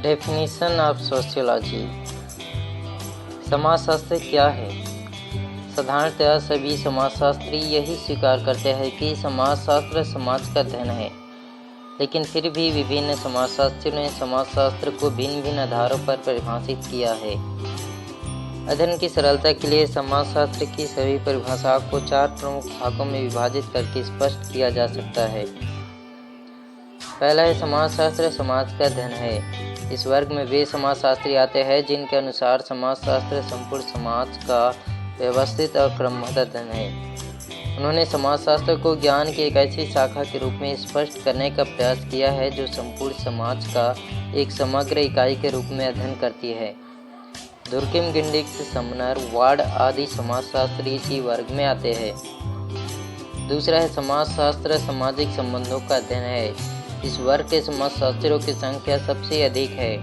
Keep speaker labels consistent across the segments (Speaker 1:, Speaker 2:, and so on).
Speaker 1: Definition of sociology. समाजशास्त्र क्या है? साधारणतः सभी समाजशास्त्री यही स्वीकार करते हैं कि समाजशास्त्र समाज का अध्ययन है, लेकिन फिर भी विभिन्न समाजशास्त्रियों ने समाजशास्त्र को भिन्न भिन्न आधारों पर परिभाषित किया है। अध्ययन की सरलता के लिए समाजशास्त्र की सभी परिभाषाओं को 4 प्रमुख भागों में विभाजित करके स्पष्ट किया जा सकता है। पहला है समाजशास्त्र समाज का अध्ययन है। इस वर्ग में वे समाजशास्त्री आते हैं जिनके अनुसार समाजशास्त्र संपूर्ण समाज का व्यवस्थित और क्रमबद्ध अध्ययन है। उन्होंने समाजशास्त्र को ज्ञान की एक ऐसी शाखा के रूप में स्पष्ट करने का प्रयास किया है जो संपूर्ण समाज का एक समग्र इकाई के रूप में अध्ययन करती है। दुर्किम, गिंडिक्स, समनर, वार्ड आदि समाजशास्त्री इसी वर्ग में आते हैं। दूसरा है समाजशास्त्र सामाजिक संबंधों का अध्ययन है। इस वर्ग के समाजशास्त्रियों की संख्या सबसे अधिक है।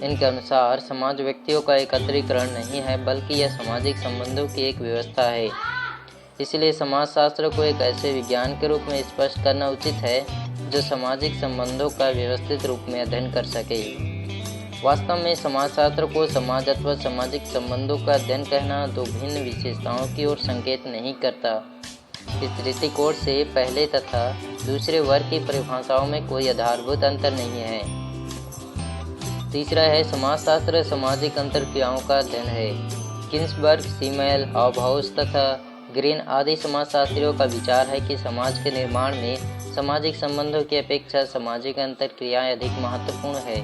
Speaker 1: इनके अनुसार समाज व्यक्तियों का एकत्रीकरण नहीं है, बल्कि यह सामाजिक संबंधों की एक व्यवस्था है। इसलिए समाजशास्त्र को एक ऐसे विज्ञान के रूप में स्पष्ट करना उचित है जो सामाजिक संबंधों का व्यवस्थित रूप में अध्ययन कर सके। वास्तव में समाजशास्त्र को समाज अथवा सामाजिक संबंधों का अध्ययन कहना दो भिन्न विशेषताओं की ओर संकेत नहीं करता। इस दृष्टिकोण से पहले तथा दूसरे वर्ग की परिभाषाओं में कोई आधारभूत अंतर नहीं है। तीसरा है समाजशास्त्र सामाजिक अंतरक्रियाओं का अध्ययन है। किन्सबर्ग, सीमेल, हॉबहाउस तथा ग्रीन आदि समाजशास्त्रियों का विचार है कि समाज के निर्माण में सामाजिक संबंधों की अपेक्षा सामाजिक अंतरक्रियाएं अधिक महत्वपूर्ण है।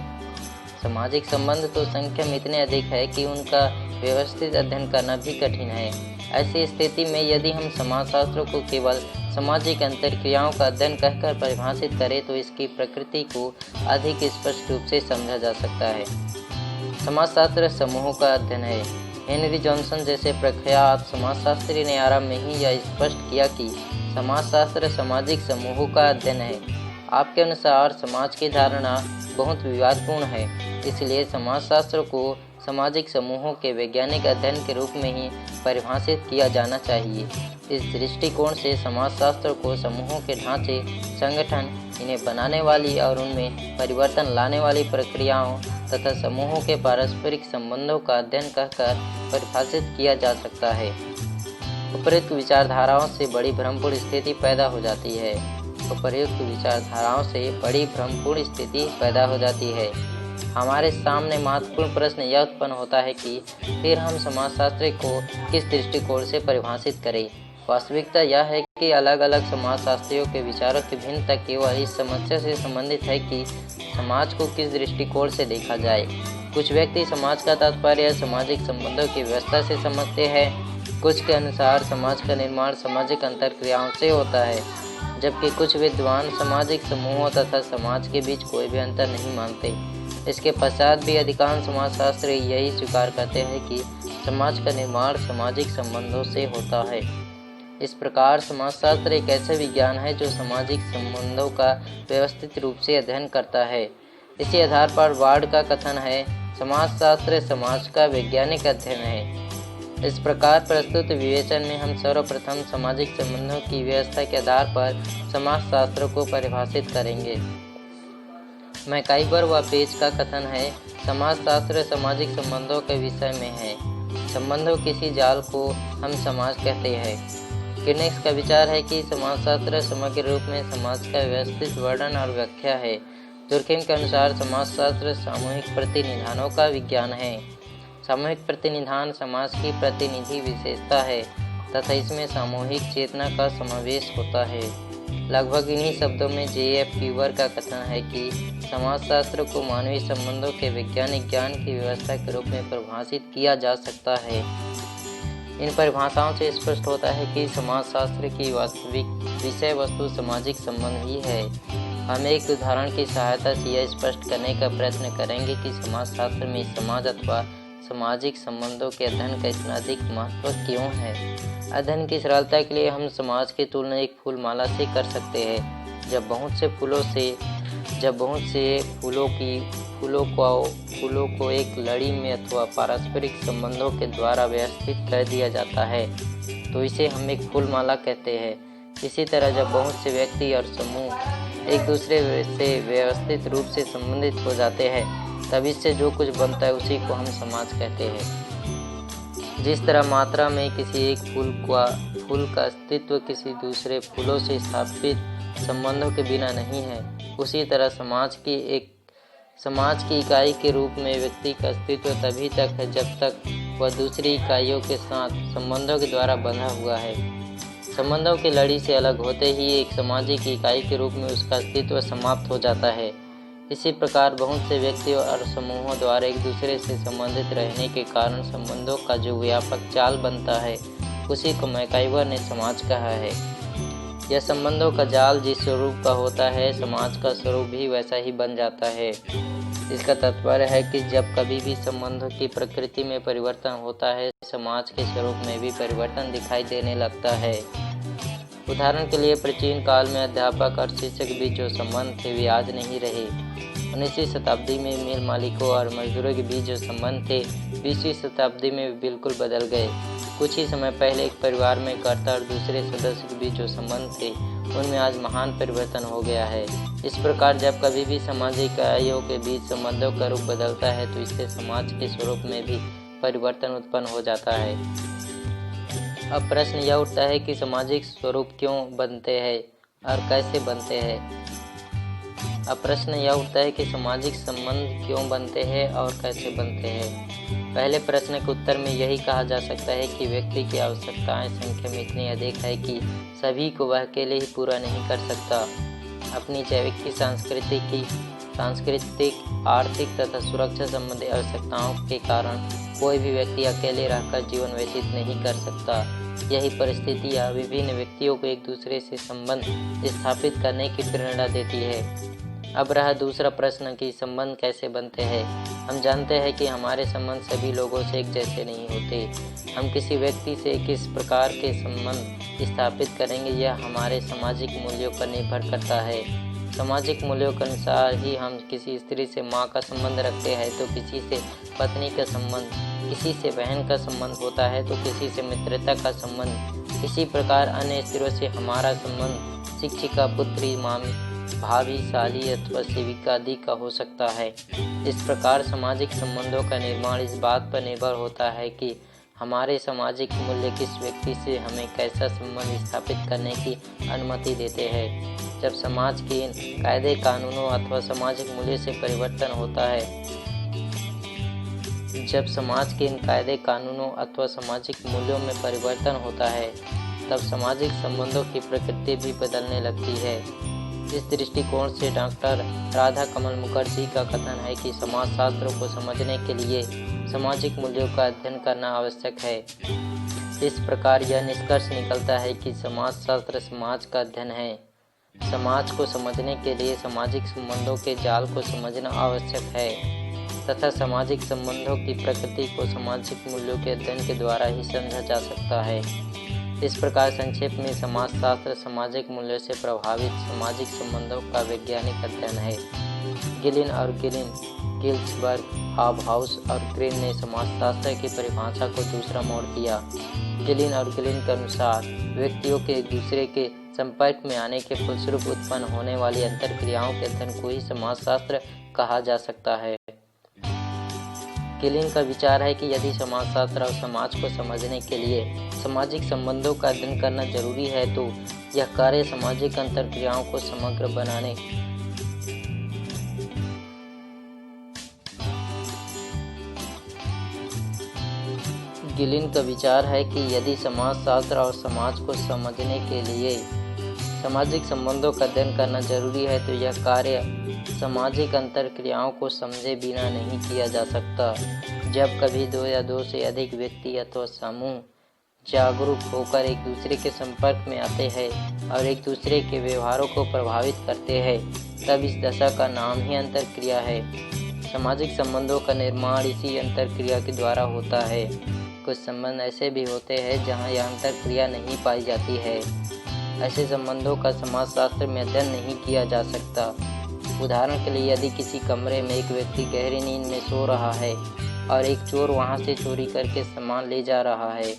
Speaker 1: सामाजिक संबंध तो संख्या में इतने अधिक है कि उनका व्यवस्थित अध्ययन करना भी कठिन है। ऐसी स्थिति में यदि हम समाजशास्त्र को केवल सामाजिक अंतरक्रियाओं का अध्ययन कहकर परिभाषित करें तो इसकी प्रकृति को अधिक स्पष्ट रूप से समझा जा सकता है। समाजशास्त्र समूहों का अध्ययन है। हेनरी जॉनसन जैसे प्रख्यात समाजशास्त्री ने आरंभ में ही यह स्पष्ट किया कि समाजशास्त्र सामाजिक समूहों का अध्ययन है। आपके अनुसार समाज की धारणा बहुत विवादपूर्ण है, इसलिए समाजशास्त्र को सामाजिक समूहों के वैज्ञानिक अध्ययन के रूप में ही परिभाषित किया जाना चाहिए। इस दृष्टिकोण से समाजशास्त्र को समूहों के ढांचे, संगठन, इन्हें बनाने वाली और उनमें परिवर्तन लाने वाली प्रक्रियाओं तथा समूहों के पारस्परिक संबंधों का अध्ययन कहकर परिभाषित किया जा सकता है। उपर्युक्त विचारधाराओं से बड़ी भ्रमपूर्ण स्थिति पैदा हो जाती है। उपर्युक्त विचारधाराओं से बड़ी भ्रमपूर्ण स्थिति पैदा हो जाती है। हमारे सामने महत्वपूर्ण प्रश्न यह उत्पन्न होता है कि फिर हम समाजशास्त्र को किस दृष्टिकोण से परिभाषित करें। वास्तविकता यह है कि अलग अलग समाजशास्त्रियों के विचारों की भिन्नता केवल इस समस्या से संबंधित है कि समाज को किस दृष्टिकोण से देखा जाए। कुछ व्यक्ति समाज का तात्पर्य सामाजिक संबंधों की व्यवस्था से समझते हैं। कुछ के अनुसार समाज का निर्माण सामाजिक अंतरक्रियाओं से होता है, जबकि कुछ विद्वान सामाजिक समूहों तथा समाज के बीच कोई भी अंतर नहीं मानते। इसके पश्चात भी अधिकांश समाजशास्त्री यही स्वीकार करते हैं कि समाज का निर्माण सामाजिक संबंधों से होता है। इस प्रकार समाजशास्त्र एक ऐसा विज्ञान है जो सामाजिक संबंधों का व्यवस्थित रूप से अध्ययन करता है। इसी आधार पर वार्ड का कथन है, समाजशास्त्र समाज का वैज्ञानिक अध्ययन है। इस प्रकार प्रस्तुत विवेचन में हम सर्वप्रथम सामाजिक संबंधों की व्यवस्था के आधार पर समाजशास्त्र को परिभाषित करेंगे। मैकाइबर व पेज का कथन है, समाजशास्त्र सामाजिक संबंधों के विषय में है। संबंधों किसी जाल को हम समाज कहते हैं। किनेक्स का विचार है कि समाजशास्त्र समग्र रूप में समाज का व्यवस्थित वर्णन और व्याख्या है। दुर्किम के अनुसार समाजशास्त्र सामूहिक प्रतिनिधानों का विज्ञान है। सामूहिक प्रतिनिधान समाज की प्रतिनिधि विशेषता है तथा इसमें सामूहिक चेतना का समावेश होता है। लगभग इन्हीं शब्दों में J.F. क्यूवर का कथन है कि समाजशास्त्र को मानवीय संबंधों के वैज्ञानिक ज्ञान की व्यवस्था के रूप में परिभाषित किया जा सकता है। इन परिभाषाओं से स्पष्ट होता है कि समाजशास्त्र की वास्तविक विषय वस्तु सामाजिक संबंध ही है। हम एक उदाहरण की सहायता से यह स्पष्ट करने का प्रयत्न करेंगे कि समाजशास्त्र में समाज अथवा सामाजिक संबंधों के अध्ययन का इतना अधिक महत्व क्यों है। अध्ययन की सरलता के लिए हम समाज की तुलना एक फूलमाला से कर सकते हैं। जब बहुत से फूलों को एक लड़ी में अथवा पारस्परिक संबंधों के द्वारा व्यवस्थित कर दिया जाता है तो इसे हम एक फूलमाला कहते हैं। इसी तरह जब बहुत से व्यक्ति और समूह एक दूसरे से व्यवस्थित रूप से संबंधित हो जाते हैं तब इससे जो कुछ बनता है उसी को हम समाज कहते हैं। जिस तरह मात्रा में किसी एक फूल का अस्तित्व किसी दूसरे फूलों से स्थापित संबंधों के बिना नहीं है, उसी तरह समाज की इकाई के रूप में व्यक्ति का अस्तित्व तभी तक है जब तक वह दूसरी इकाइयों के साथ संबंधों के द्वारा बंधा हुआ है। संबंधों की लड़ी से अलग होते ही एक सामाजिक इकाई के रूप में उसका अस्तित्व समाप्त हो जाता है। इसी प्रकार बहुत से व्यक्तियों और समूहों द्वारा एक दूसरे से संबंधित रहने के कारण संबंधों का जो व्यापक जाल बनता है उसी को मैकाइवर ने समाज कहा है। यह संबंधों का जाल जिस स्वरूप का होता है, समाज का स्वरूप भी वैसा ही बन जाता है। इसका तात्पर्य है कि जब कभी भी संबंधों की प्रकृति में परिवर्तन होता है, समाज के स्वरूप में भी परिवर्तन दिखाई देने लगता है। उदाहरण के लिए प्राचीन काल में अध्यापक और शिक्षक के बीच जो संबंध थे वे आज नहीं रहे। 19वीं शताब्दी में मिल मालिकों और मजदूरों के बीच जो संबंध थे 20वीं शताब्दी में बिल्कुल बदल गए। कुछ ही समय पहले एक परिवार में कर्ता और दूसरे सदस्य के बीच जो संबंध थे उनमें आज महान परिवर्तन हो गया है। इस प्रकार जब कभी भी सामाजिक इकाइयों के बीच संबंधों का रूप बदलता है तो इससे समाज के स्वरूप में भी परिवर्तन उत्पन्न हो जाता है। अब प्रश्न यह उठता है कि सामाजिक स्वरूप क्यों बनते हैं और कैसे बनते हैं। अब प्रश्न यह उठता है कि सामाजिक संबंध क्यों बनते हैं और कैसे बनते हैं। पहले प्रश्न के उत्तर में यही कहा जा सकता है कि व्यक्ति की आवश्यकताएं संख्या में इतनी अधिक है कि सभी को वह अकेले ही पूरा नहीं कर सकता। अपनी जैविक की सांस्कृतिक, आर्थिक तथा सुरक्षा संबंधी आवश्यकताओं के कारण कोई भी व्यक्ति अकेले रहकर जीवन व्यतीत नहीं कर सकता। यही परिस्थितियाँ विभिन्न व्यक्तियों को एक दूसरे से संबंध स्थापित करने की प्रेरणा देती है। अब रहा दूसरा प्रश्न कि संबंध कैसे बनते हैं। हम जानते हैं कि हमारे संबंध सभी लोगों से एक जैसे नहीं होते। हम किसी व्यक्ति से किस प्रकार के संबंध स्थापित करेंगे यह हमारे सामाजिक मूल्यों पर निर्भर करता है। सामाजिक मूल्यों के अनुसार ही हम किसी स्त्री से माँ का संबंध रखते हैं तो किसी से पत्नी का संबंध, किसी से बहन का संबंध होता है तो किसी से मित्रता का संबंध। इसी प्रकार अन्य स्त्रियों से हमारा संबंध शिक्षिका, पुत्री, मामी, भाभी, साली अथवा सेविका आदि का हो सकता है। इस प्रकार सामाजिक संबंधों का निर्माण इस बात पर निर्भर होता है कि हमारे सामाजिक मूल्य किस व्यक्ति से हमें कैसा संबंध स्थापित करने की अनुमति देते हैं। जब समाज के इन कायदे कानूनों अथवा सामाजिक मूल्य से परिवर्तन होता है सामाजिक मूल्यों में परिवर्तन होता है तब सामाजिक संबंधों की प्रकृति भी बदलने लगती है। इस दृष्टिकोण से डॉक्टर राधा कमल मुखर्जी का कथन है कि समाजशास्त्र को समझने के लिए सामाजिक मूल्यों का अध्ययन करना आवश्यक है। इस प्रकार यह निष्कर्ष निकलता है कि समाजशास्त्र समाज का अध्ययन है। समाज को समझने के लिए सामाजिक संबंधों के जाल को समझना आवश्यक है तथा सामाजिक संबंधों की प्रकृति को सामाजिक मूल्यों के अध्ययन के द्वारा ही समझा जा सकता है। इस प्रकार संक्षेप में समाजशास्त्र सामाजिक मूल्यों से प्रभावित सामाजिक संबंधों का वैज्ञानिक अध्ययन है। गिल्सबर्ग, हॉबहाउस और ग्रीन ने समाजशास्त्र की परिभाषा को दूसरा मोड़ दिया। गिलिन और गिलिन के अनुसार व्यक्तियों के एक दूसरे के संपर्क में आने के फलस्वरूप उत्पन्न होने वाली अंतरक्रियाओं के अध्ययन को ही समाजशास्त्र कहा जा सकता है। गिलिन का विचार है कि यदि समाजशास्त्र और समाज को समझने के लिए सामाजिक संबंधों का अध्ययन करना जरूरी है तो यह कार्य सामाजिक अंतरक्रियाओं को समग्र बनाने गिलिन का विचार है कि यदि समाजशास्त्र और समाज को समझने के लिए सामाजिक संबंधों का अध्ययन करना जरूरी है तो यह कार्य सामाजिक अंतरक्रियाओं को समझे बिना नहीं किया जा सकता। जब कभी दो या दो से अधिक व्यक्ति अथवा समूह जागरूक होकर एक दूसरे के संपर्क में आते हैं और एक दूसरे के व्यवहारों को प्रभावित करते हैं तब इस दशा का नाम ही अंतरक्रिया है। सामाजिक संबंधों का निर्माण इसी अंतरक्रिया के द्वारा होता है। कुछ संबंध ऐसे भी होते हैं जहां यह अंतरक्रिया नहीं पाई जाती है। ऐसे संबंधों का समाजशास्त्र में अध्ययन नहीं किया जा सकता। उदाहरण के लिए यदि किसी कमरे में एक व्यक्ति गहरी नींद में सो रहा है और एक चोर वहां से चोरी करके सामान ले जा रहा है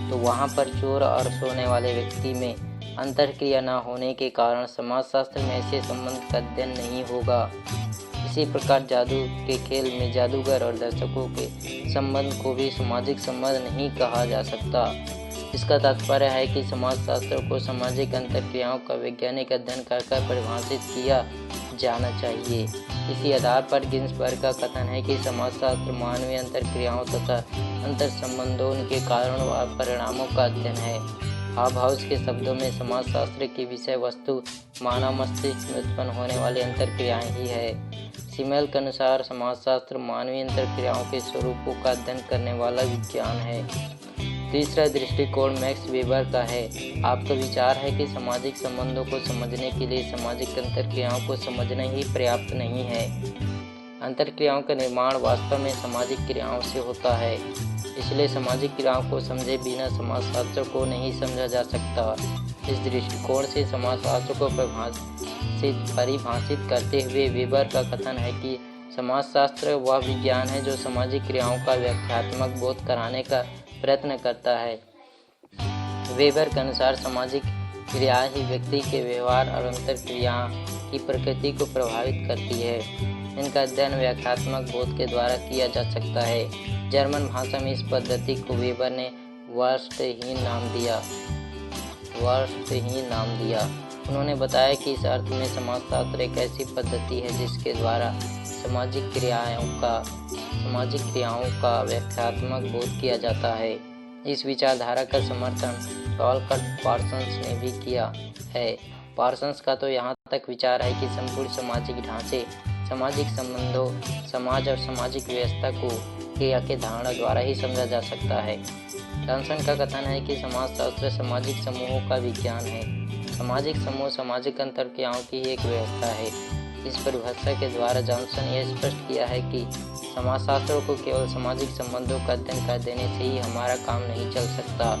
Speaker 1: तो वहां पर चोर और सोने वाले व्यक्ति में अंतरक्रिया न होने के कारण समाजशास्त्र में ऐसे संबंध का अध्ययन नहीं होगा। इसी प्रकार जादू के खेल में जादूगर और दर्शकों के संबंध को भी सामाजिक संबंध नहीं कहा जा सकता। इसका तात्पर्य है कि समाजशास्त्र को सामाजिक अंतर्क्रियाओं का वैज्ञानिक अध्ययन कर परिभाषित किया जाना चाहिए। इसी आधार पर गिन्सबर्ग का कथन है कि समाजशास्त्र मानवीय अंतर्क्रियाओं तथा अंतर संबंधों के कारण व परिणामों का अध्ययन है। हाउस के शब्दों में समाजशास्त्र की विषय वस्तु मानव मस्तिष्क में उत्पन्न होने वाली अंतर्क्रियाएं ही है। सिमेल के अनुसार समाजशास्त्र मानवीय अंतर्क्रियाओं के स्वरूपों का अध्ययन करने वाला विज्ञान है। तीसरा दृष्टिकोण मैक्स वेबर का है। आपका विचार है कि सामाजिक संबंधों को समझने के लिए सामाजिक अंतर्क्रियाओं को समझना ही पर्याप्त नहीं है। अंतर्क्रियाओं का निर्माण वास्तव में सामाजिक क्रियाओं से होता है, इसलिए सामाजिक क्रियाओं को समझे बिना समाजशास्त्र को नहीं समझा जा सकता। इस दृष्टिकोण से समाजशास्त्र को परिभाषित करते हुए वेबर का कथन है कि समाजशास्त्र वह विज्ञान है जो सामाजिक क्रियाओं का व्याख्यात्मक बोध कराने का प्रयत्न करता है। वेबर के अनुसार सामाजिक क्रियाएं ही व्यक्ति के व्यवहार और अंतर्क्रिया की प्रकृति को प्रभावित करती है। इनका अध्ययन व्याख्यात्मक बोध के द्वारा किया जा सकता है। जर्मन भाषा में इस पद्धति को वेबर ने वर्स्टहीन नाम दिया। उन्होंने बताया कि इस अर्थ में समाजशास्त्र एक ऐसी पद्धति है जिसके द्वारा सामाजिक क्रियाओं का व्याख्यात्मक बोध किया जाता है। इस विचारधारा का समर्थन टॉलकट पार्सन्स ने भी किया है। पार्सन्स का तो यहाँ तक विचार है कि संपूर्ण सामाजिक ढांचे, सामाजिक संबंधों, समाज और सामाजिक व्यवस्था को क्रिया के धारणा द्वारा ही समझा जा सकता है। जॉनसन का कथन है कि समाजशास्त्र सामाजिक समूहों का विज्ञान है। सामाजिक समूह सामाजिक अंतर्क्रियाओं की एक व्यवस्था है। इस परिभाषा के द्वारा जॉनसन यह स्पष्ट किया है कि समाजशास्त्र को केवल सामाजिक संबंधों का अध्ययन कर देने से ही हमारा काम नहीं चल सकता।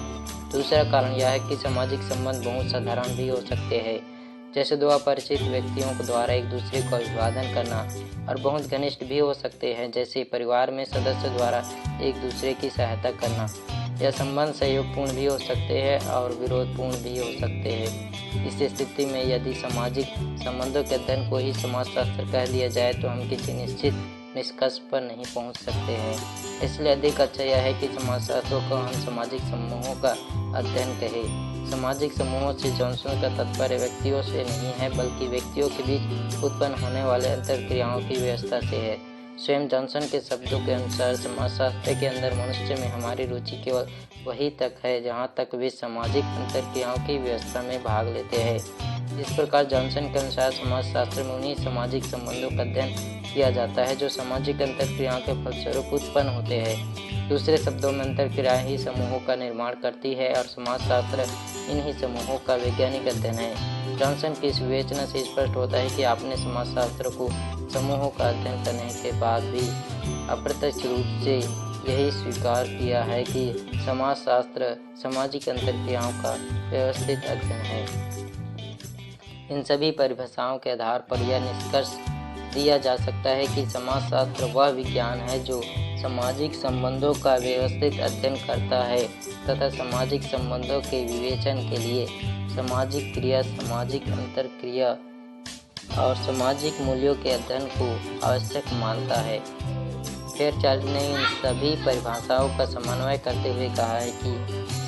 Speaker 1: दूसरा कारण यह है कि सामाजिक संबंध बहुत साधारण भी हो सकते हैं, जैसे दो अपरिचित व्यक्तियों के द्वारा एक दूसरे को अभिवादन करना, और बहुत घनिष्ठ भी हो सकते हैं, जैसे परिवार में सदस्य द्वारा एक दूसरे की सहायता करना। यह संबंध सहयोगपूर्ण भी हो सकते हैं और विरोधपूर्ण भी हो सकते हैं। इस स्थिति में यदि सामाजिक संबंधों के अध्ययन को ही समाजशास्त्र कह दिया जाए तो हम किसी निश्चित निष्कर्ष पर नहीं पहुंच सकते हैं। इसलिए अधिक अच्छा यह है कि समाजशास्त्र को हम सामाजिक समूहों का अध्ययन कहें। सामाजिक समूहों से जॉनसन का तात्पर्य व्यक्तियों से नहीं है, बल्कि व्यक्तियों के बीच उत्पन्न होने वाले अंतर्क्रियाओं की व्यवस्था से है। स्वयं जॉनसन के शब्दों के अनुसार समाजशास्त्र के अंदर मनुष्य में हमारी रुचि केवल वही तक है जहाँ तक वे सामाजिक अंतर्क्रियाओं की व्यवस्था में भाग लेते हैं। इस प्रकार जॉनसन के अनुसार समाजशास्त्र में उन्हीं सामाजिक संबंधों का अध्ययन किया जाता है जो सामाजिक अंतर्क्रियाओं के फलस्वरूप उत्पन्न होते हैं। दूसरे शब्दों में अंतर्क्रियाएं ही समूहों का निर्माण करती है और समाजशास्त्र इन्हीं समूहों का वैज्ञानिक अध्ययन है। जॉनसन की इस विवेचना से स्पष्ट होता है कि आपने समाजशास्त्र को समूहों का अध्ययन करने के बाद भी अप्रत्यक्ष रूप से यही स्वीकार किया है कि समाजशास्त्र सामाजिक अंतर्क्रियाओं का व्यवस्थित अध्ययन है। इन सभी परिभाषाओं के आधार पर यह निष्कर्ष दिया जा सकता है कि समाजशास्त्र वह विज्ञान है जो सामाजिक संबंधों का व्यवस्थित अध्ययन करता है तथा सामाजिक संबंधों के विवेचन के लिए सामाजिक क्रिया, सामाजिक अंतर्क्रिया और सामाजिक मूल्यों के अध्ययन को आवश्यक मानता है। फेयरचाइल्ड ने इन सभी परिभाषाओं का समन्वय करते हुए कहा है कि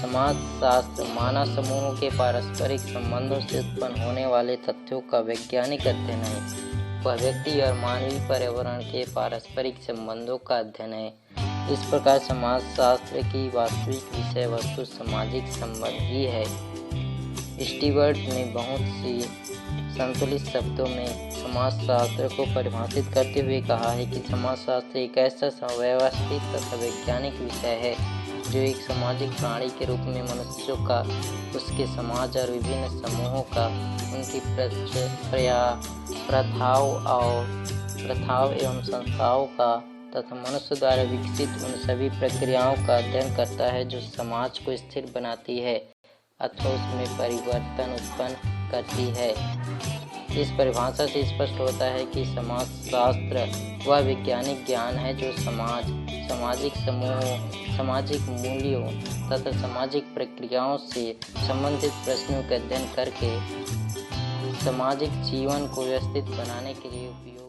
Speaker 1: समाजशास्त्र मानव समूहों के पारस्परिक संबंधों से उत्पन्न होने वाले तथ्यों का वैज्ञानिक अध्ययन है। वह व्यक्ति और मानवीय पर्यावरण के पारस्परिक संबंधों का अध्ययन है। इस प्रकार समाजशास्त्र की वास्तविक विषय वस्तु सामाजिक संबंध ही है। स्टीवर्ट ने बहुत सी संतुलित शब्दों में समाजशास्त्र को परिभाषित करते हुए कहा है कि समाजशास्त्र एक ऐसा व्यवस्थित तथा वैज्ञानिक विषय है जो एक सामाजिक प्राणी के रूप में मनुष्यों का, उसके समाज और विभिन्न समूहों का, उनकी प्रथाओं एवं संस्थाओं का तथा मनुष्य द्वारा विकसित उन सभी प्रक्रियाओं का अध्ययन करता है जो समाज को स्थिर बनाती है अथवा उसमें परिवर्तन उत्पन्न करती है। इस परिभाषा से स्पष्ट होता है कि समाजशास्त्र वह वैज्ञानिक ज्ञान है जो समाज, सामाजिक समूहों, सामाजिक मूल्यों तथा सामाजिक प्रक्रियाओं से संबंधित प्रश्नों का अध्ययन करके सामाजिक जीवन को व्यवस्थित बनाने के लिए उपयोग